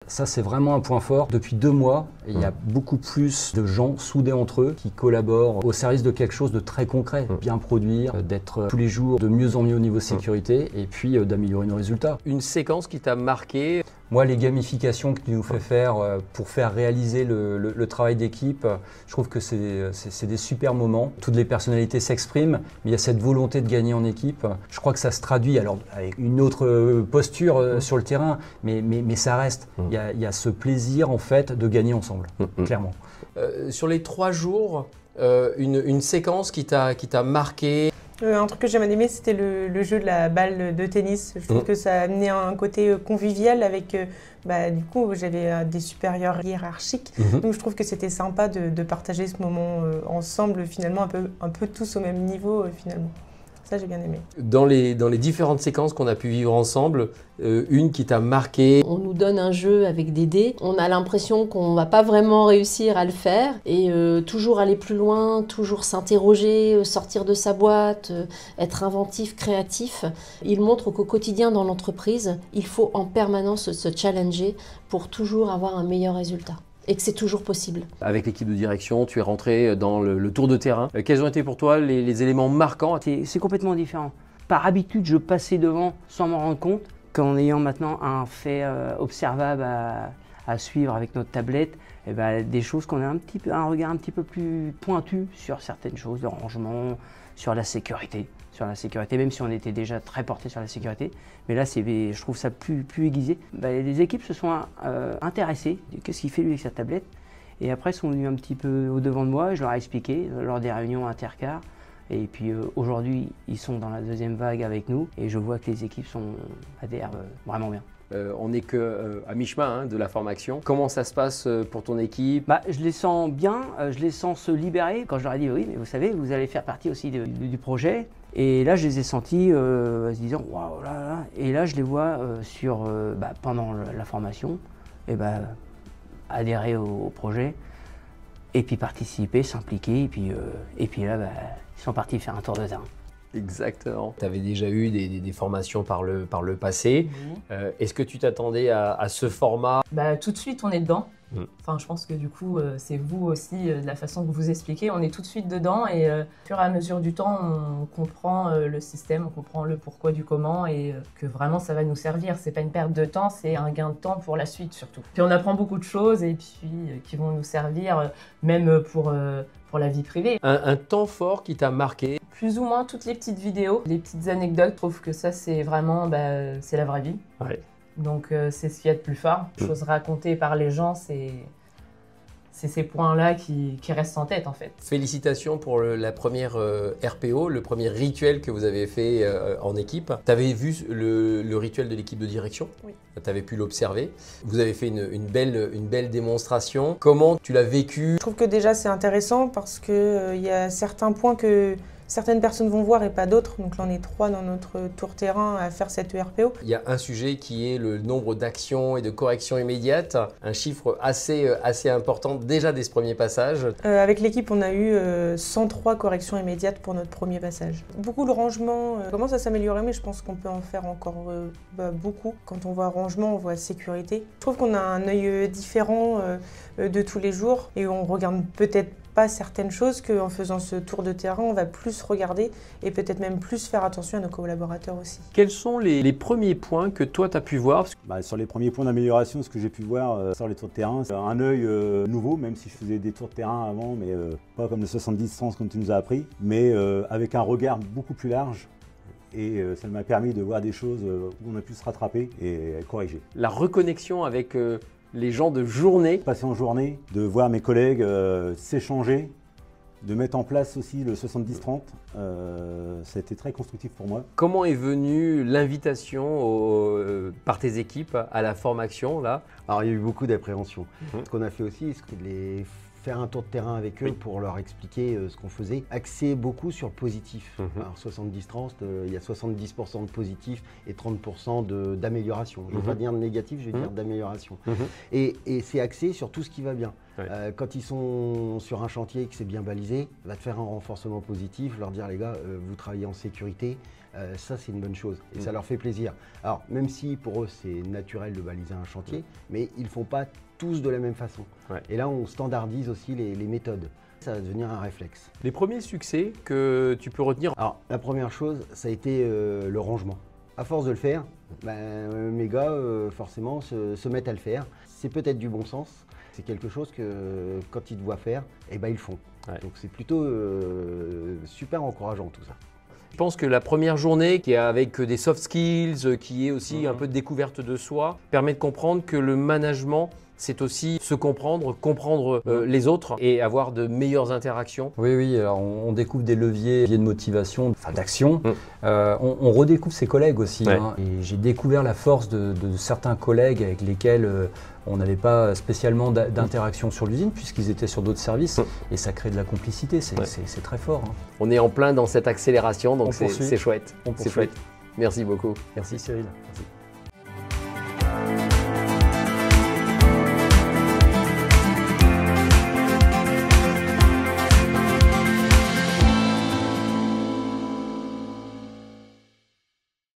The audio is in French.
Ça, c'est vraiment un point fort. Depuis 2 mois, il y a beaucoup plus de gens soudés entre eux qui collaborent au service de quelque chose de très concret. Bien produire, d'être tous les jours de mieux en mieux au niveau sécurité et puis d'améliorer nos résultats. Une séquence qui t'a marqué? Moi, les gamifications que tu nous fais faire pour faire réaliser le travail d'équipe, je trouve que c'est des super moments. Toutes les personnalités s'expriment, mais il y a cette volonté de gagner en équipe. Je crois que ça se traduit alors avec une autre posture sur le terrain, mais ça reste. Il y a ce plaisir en fait de gagner ensemble, clairement. Sur les 3 jours, une séquence qui t'a marqué? Un truc que j'ai bien aimé, c'était le jeu de la balle de tennis. Je trouve que ça a amené un côté convivial avec, du coup, j'avais des supérieurs hiérarchiques. Donc je trouve que c'était sympa de partager ce moment ensemble, finalement, un peu tous au même niveau, finalement. Ça, j'ai bien aimé. Dans les différentes séquences qu'on a pu vivre ensemble, une qui t'a marqué? On nous donne un jeu avec des dés. On a l'impression qu'on ne va pas vraiment réussir à le faire. Et toujours aller plus loin, toujours s'interroger, sortir de sa boîte, être inventif, créatif. Il montre qu'au quotidien dans l'entreprise, il faut en permanence se challenger pour toujours avoir un meilleur résultat. Et que c'est toujours possible. Avec l'équipe de direction, tu es rentré dans le tour de terrain. Quels ont été pour toi les éléments marquants? C'est complètement différent. Par habitude, je passais devant sans m'en rendre compte. Qu'en ayant maintenant un fait observable à suivre avec notre tablette, et des choses qu'on a un regard un petit peu plus pointu sur certaines choses, le rangement, sur la sécurité. Même si on était déjà très porté sur la sécurité. Mais là, je trouve ça plus aiguisé. Les équipes se sont intéressées. Qu'est-ce qu'il fait lui avec sa tablette? Et après, ils sont venus un petit peu au-devant de moi. Je leur ai expliqué lors des réunions intercars. Et puis aujourd'hui, ils sont dans la 2e vague avec nous. Et je vois que les équipes adhèrent vraiment bien. On n'est qu'à mi-chemin de la formation. Comment ça se passe pour ton équipe? Je les sens bien, je les sens se libérer. Quand je leur ai dit oui, mais vous savez, vous allez faire partie aussi du projet. Et là, je les ai sentis se disant waouh là là. Et là, je les vois pendant la formation, adhérer au projet, et puis participer, s'impliquer, et puis là, ils sont partis faire un tour de terrain. Exactement. Tu avais déjà eu des formations par le passé. Est-ce que tu t'attendais à ce format? Tout de suite, on est dedans. Enfin, je pense que du coup, c'est vous aussi, de la façon que vous expliquez, on est tout de suite dedans et au fur et à mesure du temps, on comprend le système, on comprend le pourquoi du comment et que vraiment ça va nous servir. C'est pas une perte de temps, c'est un gain de temps pour la suite surtout. Puis on apprend beaucoup de choses et puis qui vont nous servir même pour la vie privée. Un temps fort qui t'a marqué? Plus ou moins toutes les petites vidéos, les petites anecdotes, je trouve que ça c'est vraiment, c'est la vraie vie. Ouais. Donc c'est ce qu'il y a de plus fort. Chose racontée par les gens, c'est ces points-là qui restent en tête en fait. Félicitations pour la première RPO, le premier rituel que vous avez fait en équipe. Tu avais vu le rituel de l'équipe de direction? Oui. Tu avais pu l'observer. Vous avez fait une belle démonstration. Comment tu l'as vécu? Je trouve que déjà c'est intéressant parce qu'il y a certains points que certaines personnes vont voir et pas d'autres. Donc là, on est 3 dans notre tour terrain à faire cette ERPO. Il y a un sujet qui est le nombre d'actions et de corrections immédiates. Un chiffre assez important déjà dès ce premier passage. Avec l'équipe, on a eu 103 corrections immédiates pour notre premier passage. Beaucoup de rangement commence à s'améliorer, mais je pense qu'on peut en faire encore beaucoup. Quand on voit rangement, on voit sécurité. Je trouve qu'on a un œil différent de tous les jours et on regarde peut-être pas certaines choses qu'en faisant ce tour de terrain, on va plus regarder et peut-être même plus faire attention à nos collaborateurs aussi. Quels sont les premiers points que toi tu as pu voir? Sur les premiers points d'amélioration, ce que j'ai pu voir sur les tours de terrain, c'est un œil nouveau, même si je faisais des tours de terrain avant, mais pas comme le 70-30 comme tu nous as appris, mais avec un regard beaucoup plus large. Et ça m'a permis de voir des choses où on a pu se rattraper et corriger. La reconnexion avec les gens de journée. Passer en journée, de voir mes collègues s'échanger, de mettre en place aussi le 70-30, ça a été très constructif pour moi. Comment est venue l'invitation par tes équipes à la formation là? Alors il y a eu beaucoup d'appréhension. Ce qu'on a fait aussi, c'est de les faire un tour de terrain avec eux pour leur expliquer ce qu'on faisait. Axer beaucoup sur le positif. Alors 70-30, il y a 70% de positif et 30% d'amélioration. Je ne vais pas dire de négatif, je vais dire d'amélioration. Et c'est axé sur tout ce qui va bien. Quand ils sont sur un chantier et que c'est bien balisé, va te faire un renforcement positif, leur dire les gars, vous travaillez en sécurité, Ça, c'est une bonne chose et ça leur fait plaisir. Alors, même si pour eux, c'est naturel de baliser un chantier, mais ils ne font pas tous de la même façon. Ouais. Et là, on standardise aussi les méthodes. Ça va devenir un réflexe. Les premiers succès que tu peux retenir? Alors, la première chose, ça a été le rangement. À force de le faire, mes gars, forcément, se mettent à le faire. C'est peut-être du bon sens. C'est quelque chose que, quand ils doivent faire, ils le font. Ouais. Donc, c'est plutôt super encourageant tout ça. Je pense que la première journée, qui est avec des soft skills, qui est aussi un peu de découverte de soi, permet de comprendre que le management, c'est aussi se comprendre, comprendre les autres et avoir de meilleures interactions. Oui, alors on découvre des leviers de motivation, enfin d'action. On redécouvre ses collègues aussi. Ouais. Et j'ai découvert la force de certains collègues avec lesquels on n'avait pas spécialement d'interaction sur l'usine puisqu'ils étaient sur d'autres services. Et ça crée de la complicité, c'est très fort. On est en plein dans cette accélération, donc On poursuit. c'est chouette. On C'est poursuit. chouette. Merci beaucoup. Merci Cyril. Merci.